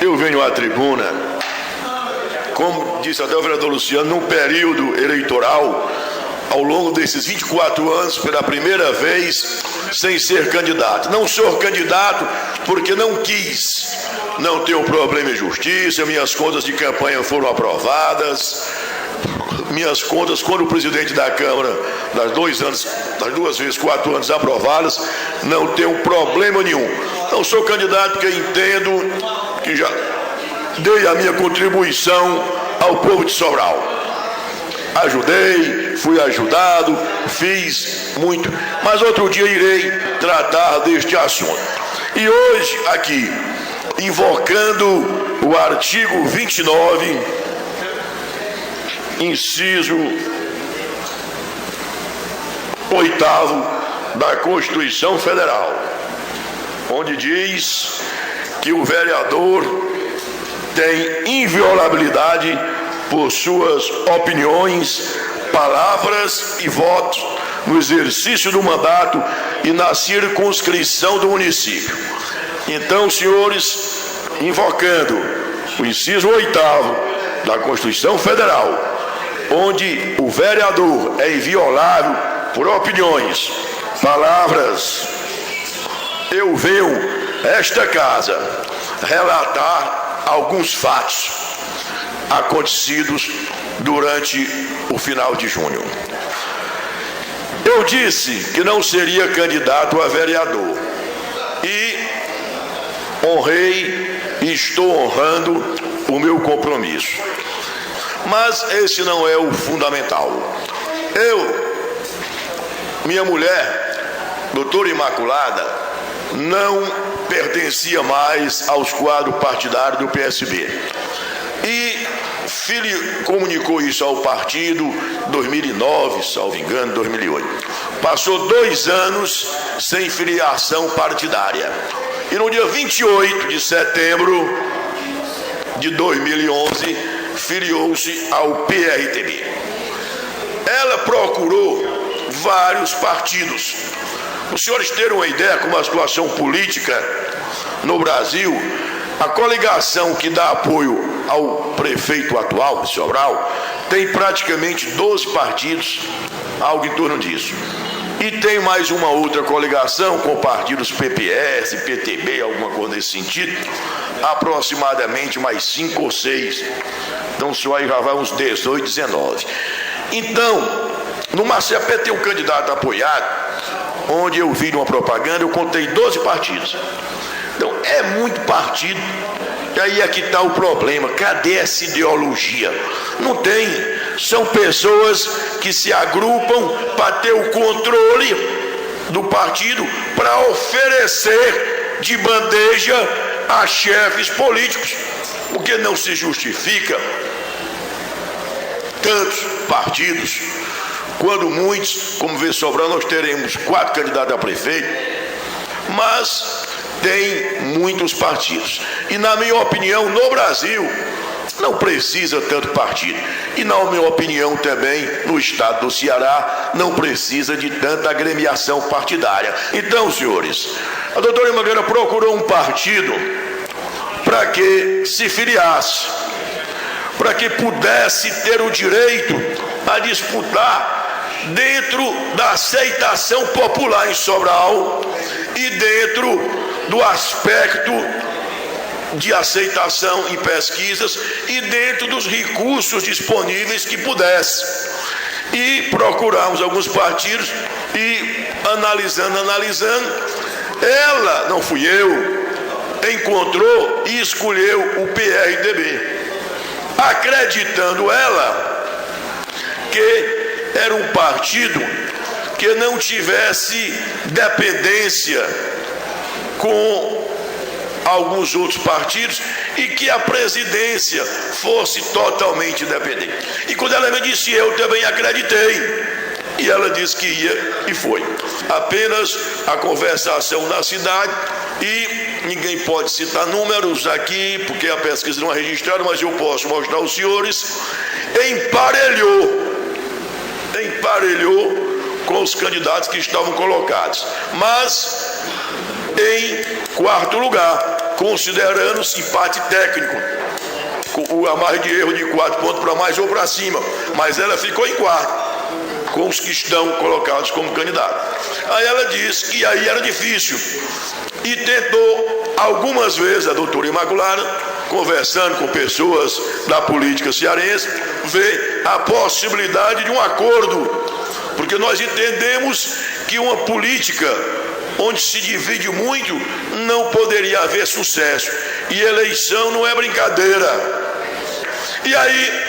eu venho à tribuna, como disse até o vereador Luciano, num período eleitoral, ao longo desses 24 anos, pela primeira vez, sem ser candidato. Não sou candidato porque não quis, não tenho problema em justiça, minhas contas de campanha foram aprovadas, minhas contas, quando o presidente da Câmara, das duas vezes 4 anos aprovadas, não tenho problema nenhum. Não sou candidato porque entendo que já dei a minha contribuição ao povo de Sobral. Ajudei, fui ajudado, fiz muito, mas outro dia irei tratar deste assunto. E hoje, aqui, invocando o artigo 29, inciso 8º da Constituição Federal, onde diz que o vereador tem inviolabilidade por suas opiniões, palavras e votos no exercício do mandato e na circunscrição do município. Então, senhores, invocando o inciso 8º da Constituição Federal, onde o vereador é inviolável por opiniões, palavras, eu venho a esta casa relatar alguns fatos acontecidos durante o final de junho. Eu disse que não seria candidato a vereador e honrei e estou honrando o meu compromisso. Mas esse não é o fundamental. Minha mulher, doutora Imaculada, não pertencia mais aos quadros partidários do PSB. E comunicou isso ao partido em 2009, salvo engano, 2008. Passou 2 anos sem filiação partidária. E no dia 28 de setembro de 2011, filiou-se ao PRTB. Ela procurou vários partidos. Os senhores terem uma ideia como a situação política no Brasil, a coligação que dá apoio ao prefeito atual de Sobral tem praticamente 12 partidos, algo em torno disso. E tem mais uma outra coligação com partidos PPS, PTB, alguma coisa nesse sentido, aproximadamente mais 5 ou 6. Então só aí já vai uns 18, 19. Então, no Macapé tem um candidato apoiado, onde eu vi numa propaganda, eu contei 12 partidos. Então, é muito partido. E aí é que está o problema. Cadê essa ideologia? Não tem. São pessoas que se agrupam para ter o controle do partido, para oferecer de bandeja a chefes políticos. Porque não se justifica tantos partidos, quando muitos, como vê Sobral, nós teremos 4 candidatos a prefeito, mas tem muitos partidos. E na minha opinião, no Brasil, não precisa tanto partido. E na minha opinião também, no estado do Ceará, não precisa de tanta agremiação partidária. Então, senhores, a doutora Imaculada procurou um partido para que se filiasse, para que pudesse ter o direito a disputar dentro da aceitação popular em Sobral e dentro do aspecto de aceitação em pesquisas e dentro dos recursos disponíveis que pudesse. E procuramos alguns partidos e analisando, ela, não fui eu, encontrou e escolheu o PRTB, acreditando ela que era um partido que não tivesse dependência com alguns outros partidos e que a presidência fosse totalmente independente. E quando ela me disse, eu também acreditei. E ela disse que ia e foi. Apenas a conversação na cidade e ninguém pode citar números aqui, porque a pesquisa não é registrada, mas eu posso mostrar aos senhores, emparelhou com os candidatos que estavam colocados. Mas, em 4º lugar, considerando-se empate técnico, a margem de erro de 4 pontos para mais ou para cima, mas ela ficou em quarto, com os que estão colocados como candidatos. Aí ela disse que aí era difícil, e tentou algumas vezes, a doutora Imaculada, conversando com pessoas da política cearense, ver a possibilidade de um acordo, porque nós entendemos que uma política onde se divide muito, não poderia haver sucesso. E eleição não é brincadeira. E aí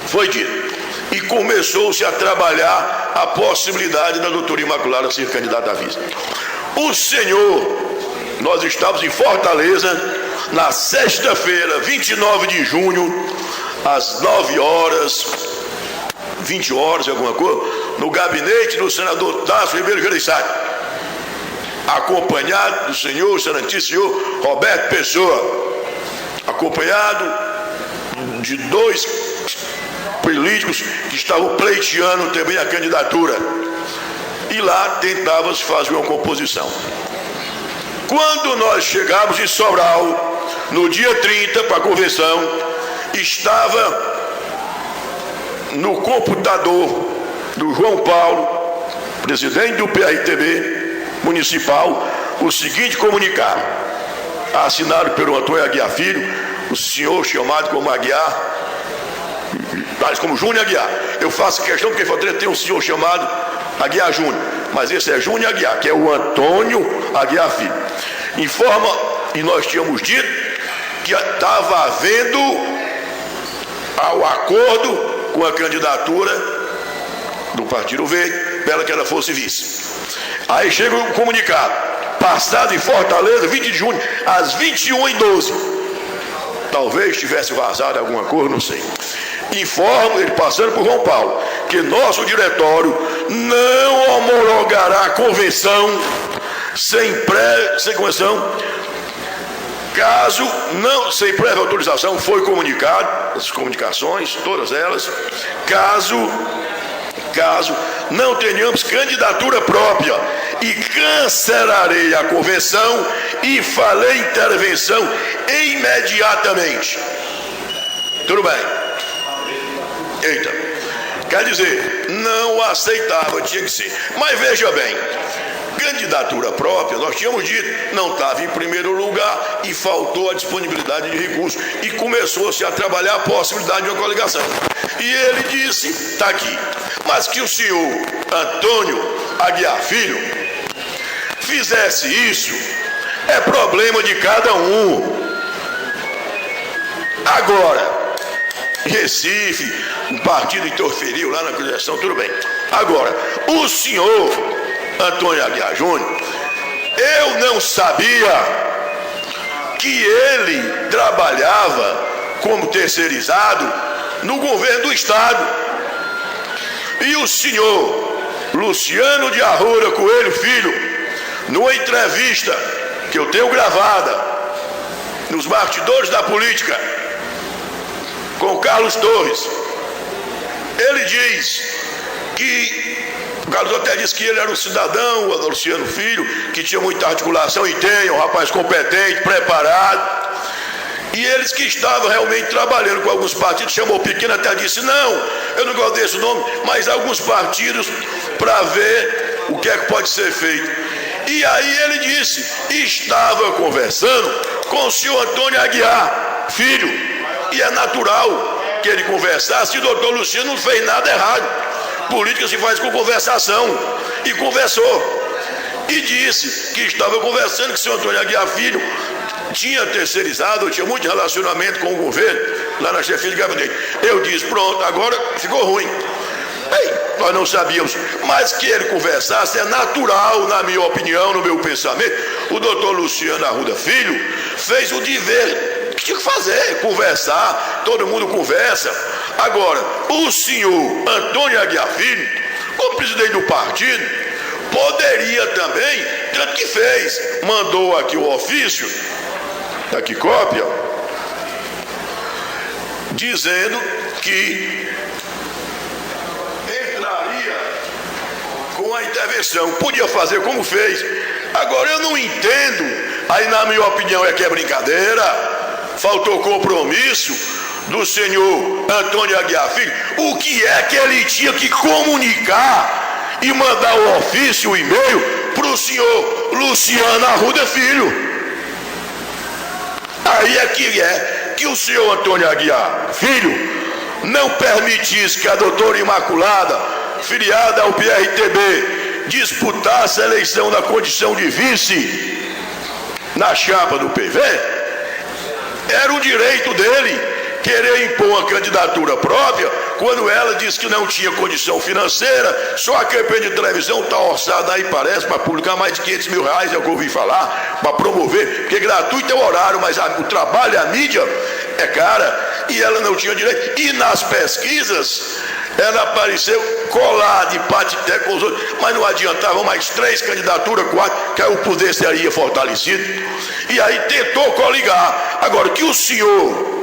foi dito. E começou-se a trabalhar a possibilidade da doutora Imaculada ser candidata à vice. O senhor, nós estávamos em Fortaleza, na sexta-feira, 29 de junho, às 9 horas, 20 horas, alguma coisa, no gabinete do senador Tasso Ribeiro Gereissati, acompanhado do senhor, excelentíssimo senhor Roberto Pessoa, acompanhado de 2 políticos que estavam pleiteando também a candidatura, e lá tentava-se fazer uma composição. Quando nós chegamos em Sobral, no dia 30, para a convenção, estava no computador do João Paulo, presidente do PRTB municipal, o seguinte comunicado, assinado pelo Antônio Aguiar Filho, o senhor chamado como Aguiar, mas como Júnior Aguiar. Eu faço questão porque Fortaleza tem um senhor chamado Aguiar Júnior, mas esse é Júnior Aguiar, que é o Antônio Aguiar Filho. Informa, e nós tínhamos dito que estava havendo ao acordo com a candidatura do Partido Verde, para que ela fosse vice. Aí chega o comunicado, passado em Fortaleza, 20 de junho, às 21h12. Talvez tivesse vazado alguma coisa, não sei. Informo, ele passando por João Paulo, que nosso diretório não homologará a convenção sem convenção, caso não, sem prévia autorização, foi comunicado, as comunicações, todas elas, caso não tenhamos candidatura própria, e cancelarei a convenção e farei intervenção imediatamente. Tudo bem? Eita, quer dizer, não aceitava, tinha que ser. Mas veja bem, candidatura própria, nós tínhamos dito, não estava em primeiro lugar e faltou a disponibilidade de recursos, e começou-se a trabalhar a possibilidade de uma coligação. E ele disse, está aqui, mas que o senhor Antônio Aguiar Filho fizesse isso, é problema de cada um. Agora, Recife, um partido interferiu lá na coligação, tudo bem. Agora, o senhor Antônio Aguiar Júnior, eu não sabia que ele trabalhava como terceirizado no governo do estado. E o senhor Luciano de Arruda Coelho Filho, numa entrevista que eu tenho gravada nos bastidores da política com Carlos Torres, ele diz que o Carlos até disse que ele era um cidadão, o Luciano Filho, que tinha muita articulação, e tem, um rapaz competente, preparado. E eles que estavam realmente trabalhando com alguns partidos, chamou o Pequeno, até disse, não, eu não gosto desse nome, mas alguns partidos para ver o que é que pode ser feito. E aí ele disse, estava conversando com o senhor Antônio Aguiar Filho, e é natural que ele conversasse, e o doutor Luciano não fez nada errado. Política se faz com conversação, e conversou, e disse que estava conversando, que o senhor Antônio Aguiar Filho tinha terceirizado, tinha muito relacionamento com o governo, lá na chefia de gabinete. Eu disse, pronto, agora ficou ruim. Bem, nós não sabíamos, mas que ele conversasse é natural, na minha opinião, no meu pensamento. O doutor Luciano Arruda Filho fez o dever que tinha que fazer, conversar, todo mundo conversa. Agora, o senhor Antônio Aguiar Filho, como presidente do partido, poderia também, tanto que fez, mandou aqui o ofício, aqui cópia, dizendo que entraria com a intervenção, podia fazer como fez. Agora eu não entendo Aí, na minha opinião, é que é brincadeira. Faltou compromisso do senhor Antônio Aguiar Filho. O que é que ele tinha que comunicar e mandar o ofício, o e-mail para o senhor Luciano Arruda Filho? Aí é que o senhor Antônio Aguiar Filho não permitisse que a doutora Imaculada, filiada ao PRTB, disputasse a eleição da condição de vice na chapa do PV. Era um direito dele querer impor uma candidatura própria, quando ela disse que não tinha condição financeira. Só a campanha de televisão está orçada aí, parece, para publicar mais de 500 mil reais, é o que eu ouvi falar, para promover, porque gratuito é o horário, mas o trabalho, a mídia é cara, e ela não tinha direito. E nas pesquisas ela apareceu colada de patité com os outros, mas não adiantava, mais 3 candidaturas, 4, que aí o poder seria fortalecido. E aí tentou coligar. Agora, que o senhor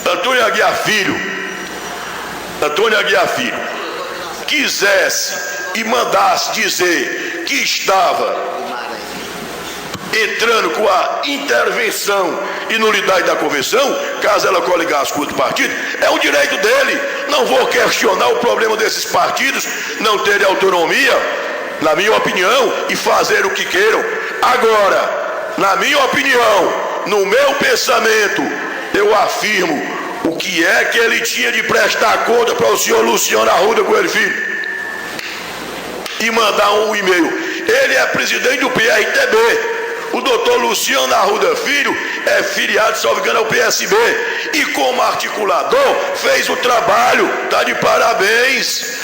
Antônio Aguiar Filho quisesse e mandasse dizer que estava entrando com a intervenção e nulidade da convenção, caso ela coligasse com outro partido, é um direito dele. Não vou questionar o problema desses partidos não terem autonomia, na minha opinião, e fazer o que queiram. Agora, na minha opinião, no meu pensamento, eu afirmo o que é que ele tinha de prestar conta para o senhor Luciano Arruda Coelho Filho e mandar um e-mail. Ele é presidente do PRTB. O doutor Luciano Arruda Filho é filiado, salvo engano, ao PSB, e como articulador fez o trabalho, está de parabéns.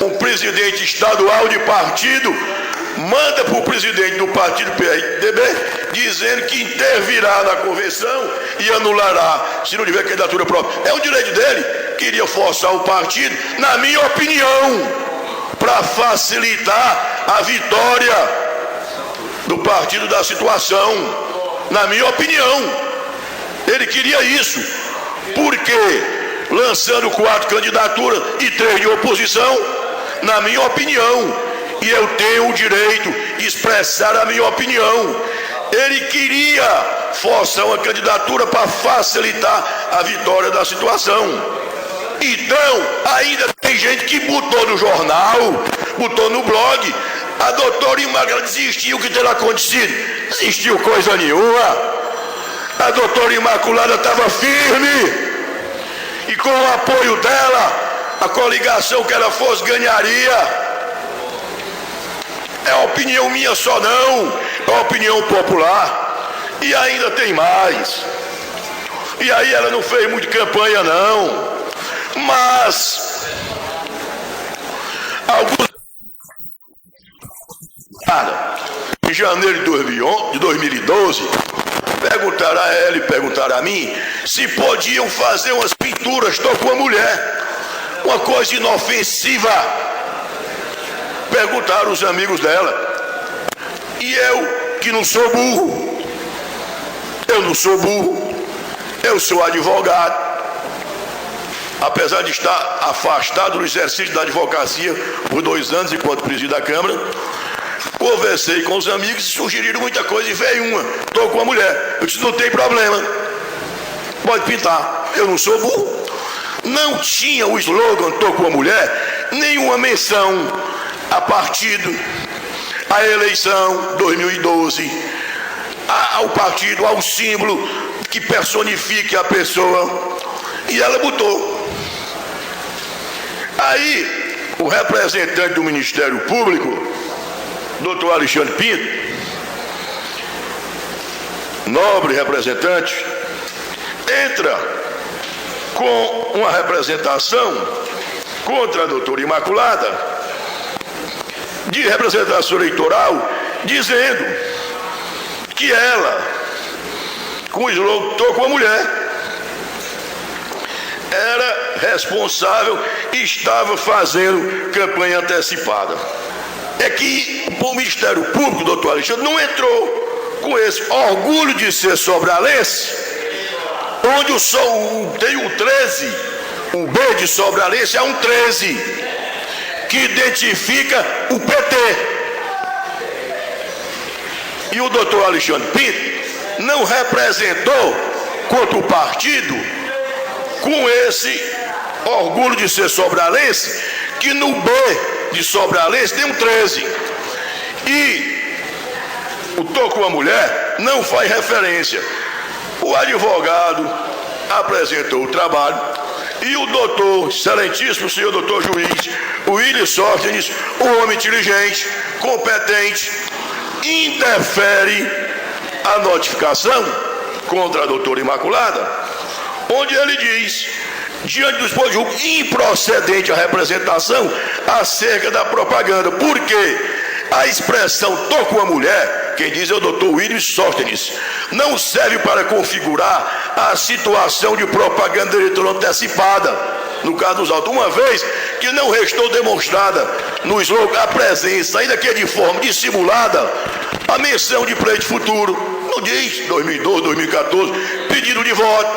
Um presidente estadual de partido manda para o presidente do partido PRTB dizendo que intervirá na convenção e anulará se não tiver candidatura própria. É um direito dele. Queria forçar o partido, na minha opinião, para facilitar a vitória do partido da situação. Na minha opinião, ele queria isso, porque lançando 4 candidaturas e 3 de oposição, na minha opinião, e eu tenho o direito de expressar a minha opinião, ele queria forçar uma candidatura para facilitar a vitória da situação. Então, ainda tem gente que botou no jornal, botou no blog, a doutora Imaculada desistiu, o que terá acontecido? Desistiu coisa nenhuma. A doutora Imaculada estava firme, e com o apoio dela, a coligação que ela fosse ganharia. É opinião minha só não, é opinião popular. E ainda tem mais. E aí ela não fez muito campanha não, mas alguns em janeiro de 2012 perguntaram a ela e perguntaram a mim se podiam fazer umas pinturas, estou com a mulher, uma coisa inofensiva. Perguntaram os amigos dela, e eu que não sou burro, eu sou advogado, apesar de estar afastado do exercício da advocacia por 2 anos enquanto presido da Câmara. Conversei com os amigos e sugeriram muita coisa, e veio uma, estou com a mulher. Eu disse, não tem problema, pode pintar, eu não sou burro. Não tinha o slogan estou com a mulher, nenhuma menção a partido, a eleição 2012, ao partido, ao símbolo que personifique a pessoa, e ela botou. Aí o representante do Ministério Público, doutor Alexandre Pinto, nobre representante, entra com uma representação contra a doutora Imaculada, de representação eleitoral, dizendo que ela, com o slogan "Tô com a mulher", era responsável e estava fazendo campanha antecipada. É que o Ministério Público, doutor Alexandre, não entrou com esse orgulho de ser sobralense, onde tem o 13, o B de Sobralense é um 13, que identifica o PT. e o doutor Alexandre Pinto não representou contra o partido com esse orgulho de ser sobralense, que no B de Sobralense tem um 13. E o Tô com a Mulher não faz referência. O advogado apresentou o trabalho e o doutor, excelentíssimo senhor doutor juiz, o Willis Sóstenes, o homem inteligente, competente, interfere a notificação contra a doutora Imaculada, onde ele diz, diante do disposto de julgo, improcedente a representação acerca da propaganda, porque a expressão "tô com a mulher", quem diz é o doutor Willis Sóstenes, não serve para configurar a situação de propaganda eleitoral antecipada, no caso dos autos, uma vez que não restou demonstrada no slogan a presença, ainda que de forma dissimulada, a menção de pleito futuro, não diz 2012, 2014, pedido de voto,